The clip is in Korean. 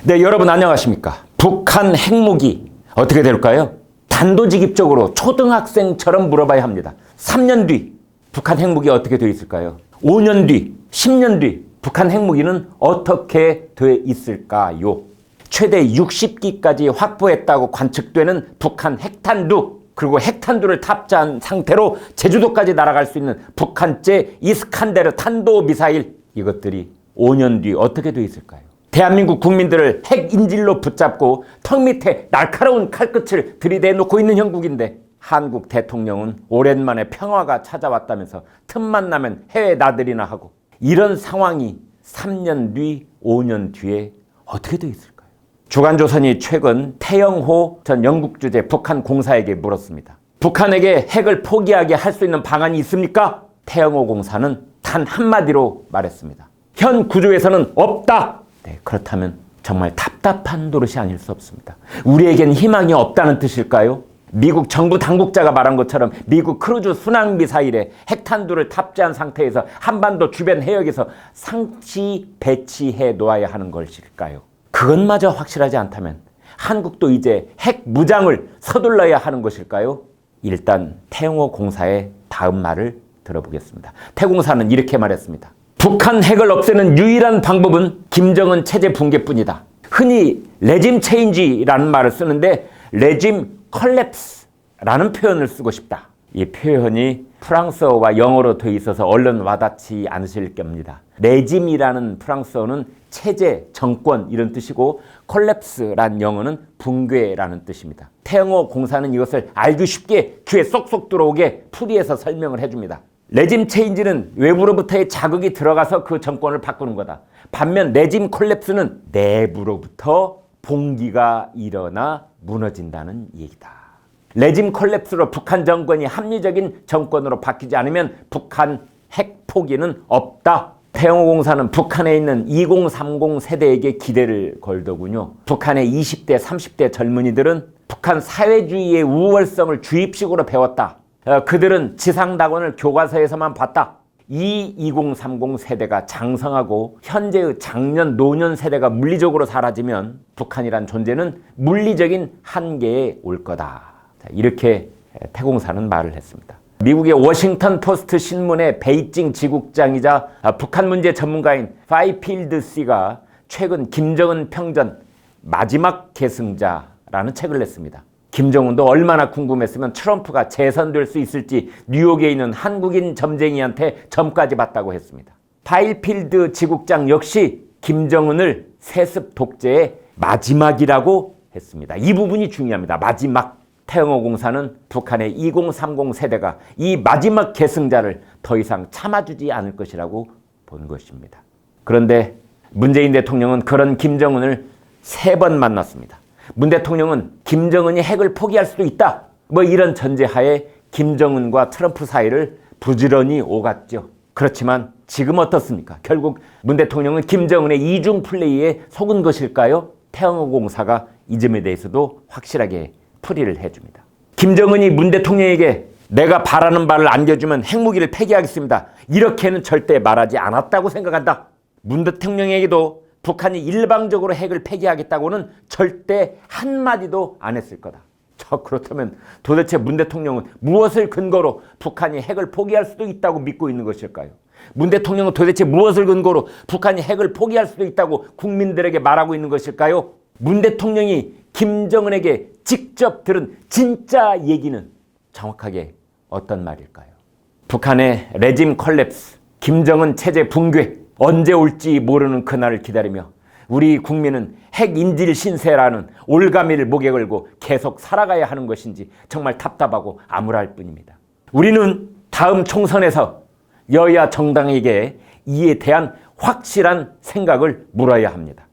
네, 여러분 안녕하십니까? 북한 핵무기 어떻게 될까요? 단도직입적으로 초등학생처럼 물어봐야 합니다. 3년 뒤 북한 핵무기 어떻게 돼 있을까요? 5년 뒤, 10년 뒤 북한 핵무기는 어떻게 돼 있을까요? 최대 60기까지 확보했다고 관측되는 북한 핵탄두, 그리고 핵탄두를 탑재한 상태로 제주도까지 날아갈 수 있는 북한제 이스칸데르 탄도미사일, 이것들이 5년 뒤 어떻게 돼 있을까요? 대한민국 국민들을 핵인질로 붙잡고 턱 밑에 날카로운 칼끝을 들이대놓고 있는 형국인데, 한국 대통령은 오랜만에 평화가 찾아왔다면서 틈만 나면 해외 나들이나 하고, 이런 상황이 3년 뒤, 5년 뒤에 어떻게 돼 있을까요? 주간조선이 최근 태영호 전 영국 주재 북한 공사에게 물었습니다. 북한에게 핵을 포기하게 할 수 있는 방안이 있습니까? 태영호 공사는 단 한마디로 말했습니다. 현 구조에서는 없다. 네, 그렇다면 정말 답답한 노릇이 아닐 수 없습니다. 우리에겐 희망이 없다는 뜻일까요? 미국 정부 당국자가 말한 것처럼 미국 크루즈 순항 미사일에 핵탄두를 탑재한 상태에서 한반도 주변 해역에서 상시 배치해 놓아야 하는 것일까요? 그것마저 확실하지 않다면 한국도 이제 핵 무장을 서둘러야 하는 것일까요? 일단 태영호 공사의 다음 말을 들어보겠습니다. 태 공사는 이렇게 말했습니다. 북한 핵을 없애는 유일한 방법은 김정은 체제 붕괴뿐이다. 흔히 레짐 체인지라는 말을 쓰는데 레짐 컬랩스라는 표현을 쓰고 싶다. 이 표현이 프랑스어와 영어로 되어 있어서 얼른 와닿지 않으실 겁니다. 레짐이라는 프랑스어는 체제, 정권 이런 뜻이고 컬랩스라는 영어는 붕괴라는 뜻입니다. 태영호 공사는 이것을 알기 쉽게 귀에 쏙쏙 들어오게 풀이해서 설명을 해줍니다. 레짐 체인지는 외부로부터의 자극이 들어가서 그 정권을 바꾸는 거다. 반면 레짐 콜랩스는 내부로부터 봉기가 일어나 무너진다는 얘기다. 레짐 콜랩스로 북한 정권이 합리적인 정권으로 바뀌지 않으면 북한 핵 포기는 없다. 태영호 공사는 북한에 있는 2030 세대에게 기대를 걸더군요. 북한의 20대, 30대 젊은이들은 북한 사회주의의 우월성을 주입식으로 배웠다. 그들은 지상낙원을 교과서에서만 봤다. 이 2030 세대가 장성하고 현재의 장년, 노년 세대가 물리적으로 사라지면 북한이란 존재는 물리적인 한계에 올 거다. 이렇게 태공사는 말을 했습니다. 미국의 워싱턴 포스트 신문의 베이징 지국장이자 북한 문제 전문가인 파이필드 씨가 최근 김정은 평전 마지막 계승자라는 책을 냈습니다. 김정은도 얼마나 궁금했으면 트럼프가 재선될 수 있을지 뉴욕에 있는 한국인 점쟁이한테 점까지 받다고 했습니다. 파일필드 지국장 역시 김정은을 세습 독재의 마지막이라고 했습니다. 이 부분이 중요합니다. 마지막. 태영호 공사는 북한의 2030 세대가 이 마지막 계승자를 더 이상 참아주지 않을 것이라고 본 것입니다. 그런데 문재인 대통령은 그런 김정은을 3번 만났습니다. 문 대통령은 김정은이 핵을 포기할 수도 있다. 이런 전제하에 김정은과 트럼프 사이를 부지런히 오갔죠. 그렇지만 지금 어떻습니까? 결국 문 대통령은 김정은의 이중 플레이에 속은 것일까요? 태영호 공사가 이 점에 대해서도 확실하게 풀이를 해줍니다. 김정은이 문 대통령에게 내가 바라는 바를 안겨주면 핵무기를 폐기하겠습니다. 이렇게는 절대 말하지 않았다고 생각한다. 문 대통령에게도 북한이 일방적으로 핵을 폐기하겠다고는 절대 한마디도 안 했을 거다. 그렇다면 도대체 문 대통령은 무엇을 근거로 북한이 핵을 포기할 수도 있다고 믿고 있는 것일까요? 문 대통령은 도대체 무엇을 근거로 북한이 핵을 포기할 수도 있다고 국민들에게 말하고 있는 것일까요? 문 대통령이 김정은에게 직접 들은 진짜 얘기는 정확하게 어떤 말일까요? 북한의 레짐 컬랩스, 김정은 체제 붕괴, 언제 올지 모르는 그날을 기다리며 우리 국민은 핵인질 신세라는 올가미를 목에 걸고 계속 살아가야 하는 것인지 정말 답답하고 암울할 뿐입니다. 우리는 다음 총선에서 여야 정당에게 이에 대한 확실한 생각을 물어야 합니다.